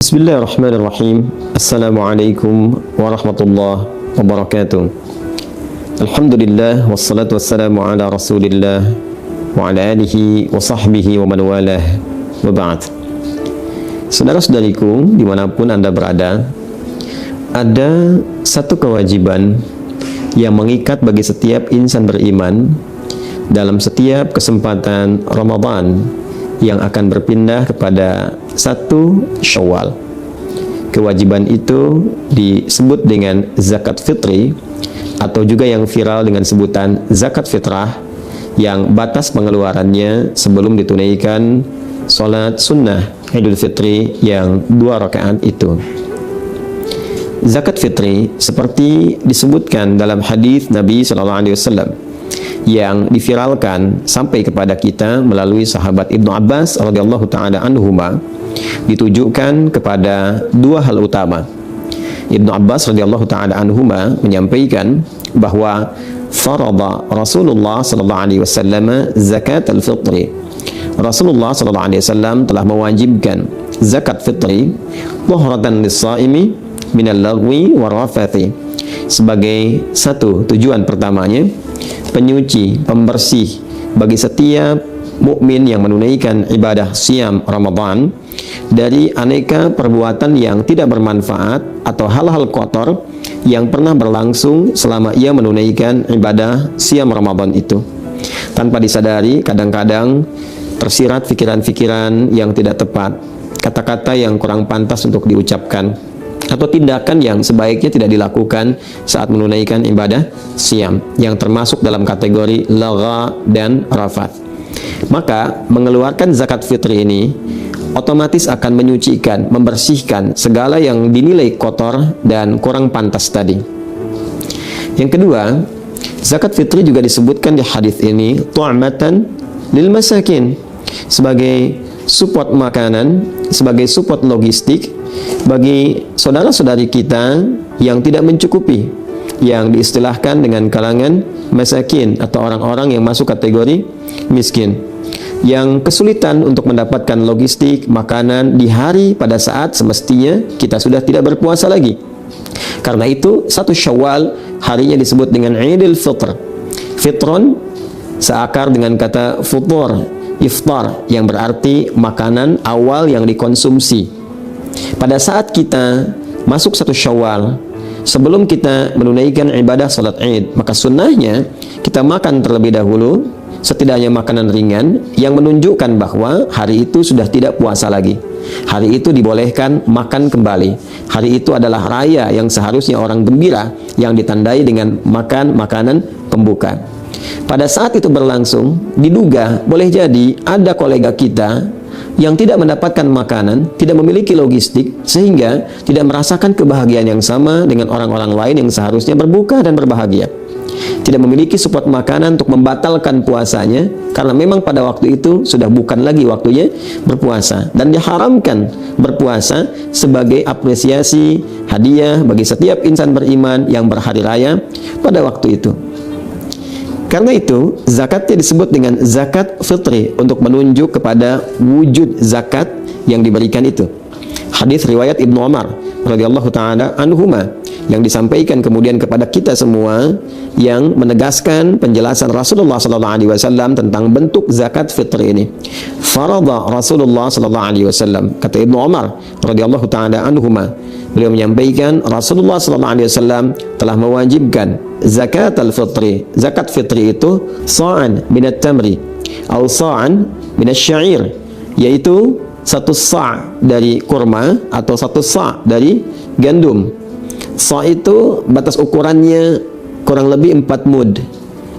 Bismillahirrahmanirrahim. Assalamualaikum warahmatullahi wabarakatuh. Alhamdulillah wassalatu wassalamu ala Rasulillah wa ala alihi wa sahbihi wa man walah wa ba'd. Saudara-saudariku dimanapun Anda berada, ada satu kewajiban yang mengikat bagi setiap insan beriman dalam setiap kesempatan Ramadan yang akan berpindah kepada 1 Syawal. Kewajiban itu disebut dengan zakat fitri atau juga yang viral dengan sebutan zakat fitrah, yang batas pengeluarannya sebelum ditunaikan salat sunnah Idul Fitri yang 2 rakaat itu. Zakat fitri seperti disebutkan dalam hadis Nabi SAW yang diviralkan sampai kepada kita melalui sahabat Ibnu Abbas radhiyallahu taala anhuma, ditujukan kepada 2 hal utama. Ibnu Abbas radhiyallahu taala anhuma menyampaikan bahwa farada Rasulullah sallallahu alaihi wasallam zakat al-fitri. Rasulullah sallallahu alaihi wasallam telah mewajibkan zakat fitri tuhratan lis-shaimi minal lagwi warafathi, sebagai satu tujuan pertamanya, penyuci, pembersih bagi setiap mukmin yang menunaikan ibadah siam Ramadan dari aneka perbuatan yang tidak bermanfaat atau hal-hal kotor yang pernah berlangsung selama ia menunaikan ibadah siam Ramadan itu. Tanpa disadari, kadang-kadang tersirat pikiran-pikiran yang tidak tepat, kata-kata yang kurang pantas untuk diucapkan, atau tindakan yang sebaiknya tidak dilakukan saat menunaikan ibadah siam yang termasuk dalam kategori lagha dan rafath. Maka mengeluarkan zakat fitri ini otomatis akan menyucikan, membersihkan segala yang dinilai kotor dan kurang pantas tadi. Yang kedua, zakat fitri juga disebutkan di hadis ini tu'matan lil masakin, sebagai support makanan, sebagai support logistik bagi saudara-saudari kita yang tidak mencukupi, yang diistilahkan dengan kalangan masakin atau orang-orang yang masuk kategori miskin, yang kesulitan untuk mendapatkan logistik makanan di hari pada saat semestinya kita sudah tidak berpuasa lagi. Karena itu 1 Syawal harinya disebut dengan Idul Fitr. Fitron seakar dengan kata futur, iftar, yang berarti makanan awal yang dikonsumsi. Pada saat kita masuk 1 Syawal, sebelum kita menunaikan ibadah salat Id, maka sunnahnya kita makan terlebih dahulu, setidaknya makanan ringan yang menunjukkan bahwa hari itu sudah tidak puasa lagi. Hari itu dibolehkan makan kembali. Hari itu adalah raya yang seharusnya orang gembira, yang ditandai dengan makan makanan pembuka. Pada saat itu berlangsung, diduga boleh jadi ada kolega kita yang tidak mendapatkan makanan, tidak memiliki logistik, sehingga tidak merasakan kebahagiaan yang sama dengan orang-orang lain yang seharusnya berbuka dan berbahagia. Tidak memiliki support makanan untuk membatalkan puasanya, karena memang pada waktu itu sudah bukan lagi waktunya berpuasa, dan diharamkan berpuasa sebagai apresiasi, hadiah bagi setiap insan beriman yang berhari raya pada waktu itu. Karena itu, zakatnya disebut dengan zakat fitri untuk menunjuk kepada wujud zakat yang diberikan itu. Hadis riwayat Ibnu Umar radhiyallahu taala anhuma yang disampaikan kemudian kepada kita semua, yang menegaskan penjelasan Rasulullah sallallahu alaihi wasallam tentang bentuk zakat fitri ini. Farada Rasulullah sallallahu alaihi wasallam, kata Ibnu Umar radhiyallahu taala anhuma, beliau menyampaikan Rasulullah sallallahu alaihi wasallam telah mewajibkan zakat al-fitri. Zakat fitri itu sa'an minat tamri atau sa'an minat syair, yaitu 1 sa' dari kurma atau 1 sa' dari gandum. Sa' itu batas ukurannya kurang lebih 4 mud.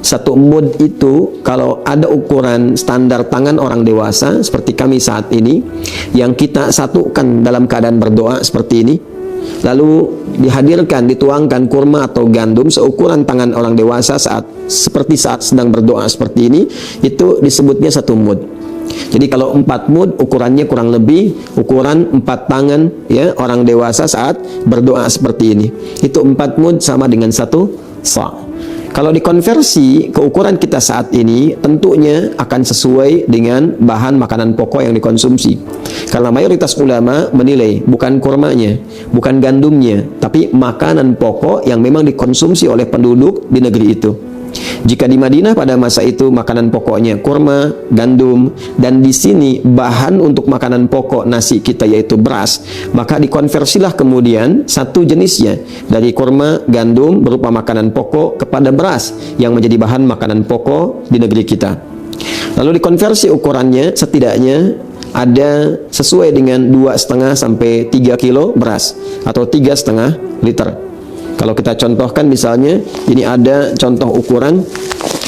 1 mud itu kalau ada ukuran standar tangan orang dewasa seperti kami saat ini, yang kita satukan dalam keadaan berdoa seperti ini, lalu dihadirkan, dituangkan kurma atau gandum seukuran tangan orang dewasa seperti saat sedang berdoa seperti ini, itu disebutnya 1 mud. Jadi kalau 4 mud ukurannya kurang lebih ukuran 4 tangan ya orang dewasa saat berdoa seperti ini. Itu 4 mud sama dengan 1 sa'. Kalau dikonversi ke ukuran kita saat ini, tentunya akan sesuai dengan bahan makanan pokok yang dikonsumsi. Karena mayoritas ulama menilai bukan kurmanya, bukan gandumnya, tapi makanan pokok yang memang dikonsumsi oleh penduduk di negeri itu. Jika di Madinah pada masa itu makanan pokoknya kurma, gandum, dan di sini bahan untuk makanan pokok nasi kita yaitu beras, maka dikonversilah kemudian satu jenisnya dari kurma, gandum berupa makanan pokok kepada beras yang menjadi bahan makanan pokok di negeri kita. Lalu dikonversi ukurannya setidaknya ada sesuai dengan 2,5 sampai 3 kilo beras atau 3,5 liter. Kalau kita contohkan misalnya, ini ada contoh ukuran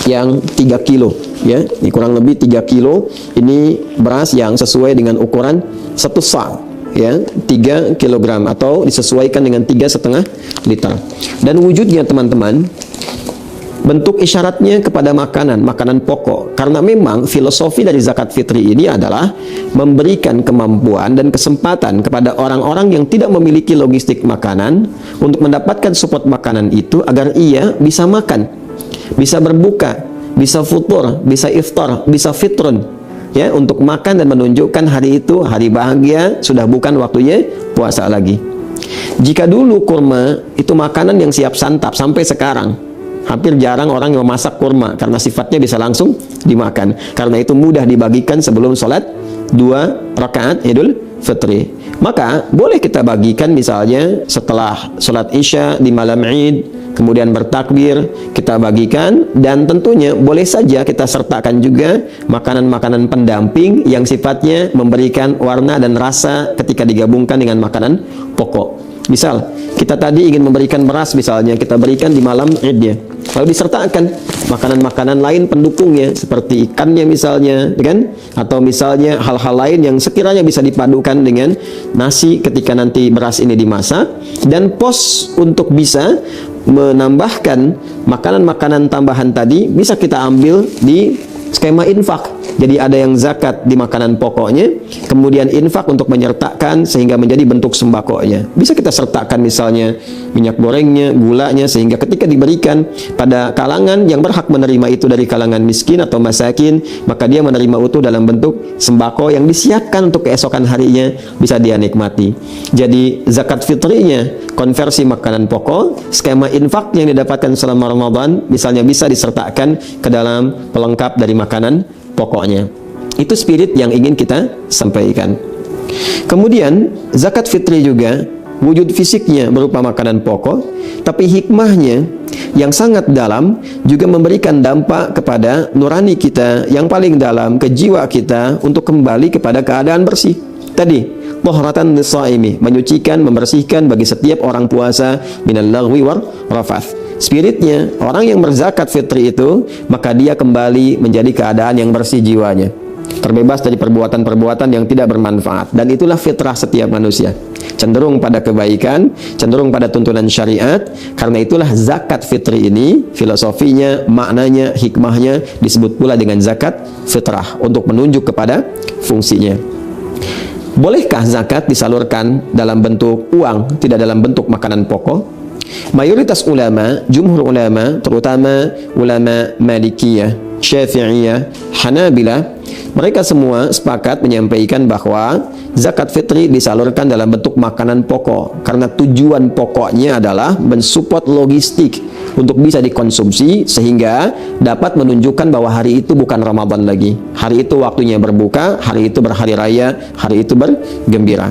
yang 3 kilo ya, ini kurang lebih 3 kilo ini beras yang sesuai dengan ukuran 1 sa ya, 3 kilogram atau disesuaikan dengan 3,5 liter. Dan wujudnya teman-teman, bentuk isyaratnya kepada makanan pokok, karena memang filosofi dari zakat fitri ini adalah memberikan kemampuan dan kesempatan kepada orang-orang yang tidak memiliki logistik makanan untuk mendapatkan support makanan itu agar ia bisa makan, bisa berbuka, bisa futur, bisa iftar, bisa fitrun ya, untuk makan dan menunjukkan hari itu hari bahagia, sudah bukan waktunya puasa lagi. Jika dulu kurma itu makanan yang siap santap, sampai sekarang hampir jarang orang yang memasak kurma karena sifatnya bisa langsung dimakan. Karena itu mudah dibagikan sebelum sholat 2 rakaat Idul Fitri. Maka boleh kita bagikan misalnya setelah sholat Isya di malam Id, kemudian bertakbir kita bagikan, dan tentunya boleh saja kita sertakan juga makanan-makanan pendamping yang sifatnya memberikan warna dan rasa ketika digabungkan dengan makanan pokok. Misal kita tadi ingin memberikan beras, misalnya kita berikan di malam Idnya, lalu disertakan makanan-makanan lain pendukungnya seperti ikannya misalnya, kan? Atau misalnya hal-hal lain yang sekiranya bisa dipadukan dengan nasi ketika nanti beras ini dimasak. Dan pos untuk bisa menambahkan makanan-makanan tambahan tadi bisa kita ambil di skema infak. Jadi ada yang zakat di makanan pokoknya, kemudian infak untuk menyertakan sehingga menjadi bentuk sembakonya. Bisa kita sertakan misalnya minyak gorengnya, gulanya, sehingga ketika diberikan pada kalangan yang berhak menerima itu dari kalangan miskin atau masakin, maka dia menerima utuh dalam bentuk sembako yang disiapkan untuk keesokan harinya bisa dia nikmati. Jadi zakat fitrinya konversi makanan pokok, skema infak yang didapatkan selama Ramadan misalnya bisa disertakan ke dalam pelengkap dari makanan pokoknya. Itu spirit yang ingin kita sampaikan. Kemudian zakat fitri juga wujud fisiknya berupa makanan pokok, tapi hikmahnya yang sangat dalam juga memberikan dampak kepada nurani kita yang paling dalam, ke jiwa kita untuk kembali kepada keadaan bersih. Tadi tahratan lis-shaimi, menyucikan, membersihkan bagi setiap orang puasa minal lagwi war rafath. Spiritnya, orang yang berzakat fitri itu, maka dia kembali menjadi keadaan yang bersih jiwanya, terbebas dari perbuatan-perbuatan yang tidak bermanfaat. Dan itulah fitrah setiap manusia, cenderung pada kebaikan, cenderung pada tuntunan syariat. Karena itulah zakat fitri ini, filosofinya, maknanya, hikmahnya disebut pula dengan zakat fitrah, untuk menunjuk kepada fungsinya. Bolehkah zakat disalurkan dalam bentuk uang, tidak dalam bentuk makanan pokok? Mayoritas ulama, jumhur ulama, terutama ulama Malikiyah, Syafi'iyah, Hanabilah, mereka semua sepakat menyampaikan bahwa zakat fitri disalurkan dalam bentuk makanan pokok, karena tujuan pokoknya adalah mensupport logistik untuk bisa dikonsumsi sehingga dapat menunjukkan bahwa hari itu bukan Ramadan lagi, hari itu waktunya berbuka, hari itu berhari raya, hari itu bergembira.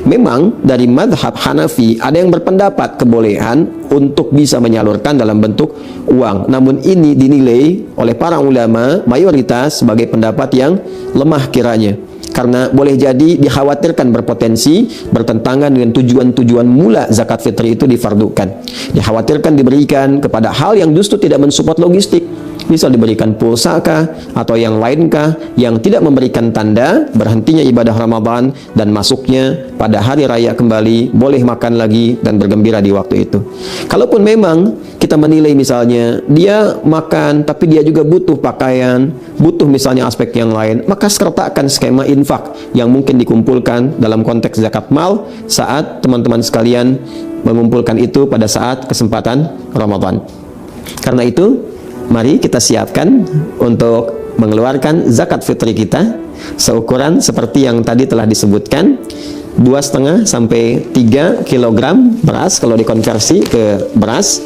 Memang dari madhab Hanafi ada yang berpendapat kebolehan untuk bisa menyalurkan dalam bentuk uang, namun ini dinilai oleh para ulama mayoritas sebagai pendapat yang lemah kiranya, karena boleh jadi dikhawatirkan berpotensi bertentangan dengan tujuan-tujuan mula zakat fitri itu difardukan. Dikhawatirkan diberikan kepada hal yang justru tidak mensupport logistik, misal diberikan pulsa kah atau yang lainkah yang tidak memberikan tanda berhentinya ibadah Ramadan dan masuknya pada hari raya kembali, boleh makan lagi dan bergembira di waktu itu. Kalaupun memang kita menilai misalnya dia makan tapi dia juga butuh pakaian, butuh misalnya aspek yang lain, maka sertakan skema infak yang mungkin dikumpulkan dalam konteks zakat mal saat teman-teman sekalian mengumpulkan itu pada saat kesempatan Ramadan. Karena itu, mari kita siapkan untuk mengeluarkan zakat fitri kita seukuran seperti yang tadi telah disebutkan, 2,5 sampai 3 kilogram beras kalau dikonversi ke beras.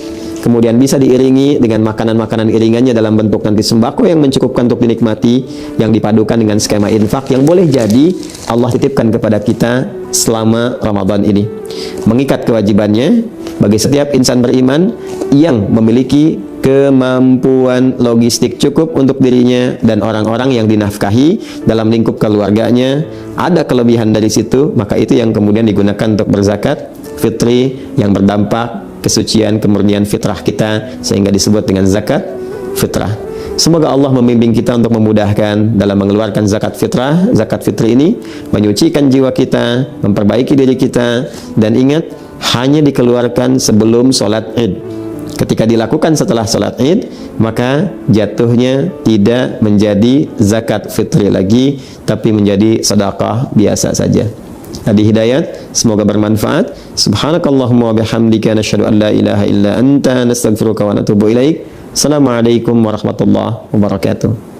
Kemudian bisa diiringi dengan makanan-makanan iringannya dalam bentuk nanti sembako yang mencukupkan untuk dinikmati, yang dipadukan dengan skema infak yang boleh jadi Allah titipkan kepada kita selama Ramadan ini. Mengikat kewajibannya bagi setiap insan beriman yang memiliki kemampuan logistik cukup untuk dirinya dan orang-orang yang dinafkahi dalam lingkup keluarganya, ada kelebihan dari situ, maka itu yang kemudian digunakan untuk berzakat fitri yang berdampak kesucian kemurnian fitrah kita, sehingga disebut dengan zakat fitrah. Semoga Allah membimbing kita untuk memudahkan dalam mengeluarkan zakat fitrah. Zakat fitri ini menyucikan jiwa kita, memperbaiki diri kita, dan ingat, hanya dikeluarkan sebelum sholat id. Ketika dilakukan setelah sholat id, maka jatuhnya tidak menjadi zakat fitri lagi, tapi menjadi sedekah biasa saja. Hadi hidayat, semoga bermanfaat. Subhanakallahumma wa bihamdika nasyhadu an la ilaha illa anta nastaghfiruka wa natubu ilaik. Assalamualaikum warahmatullahi wabarakatuh.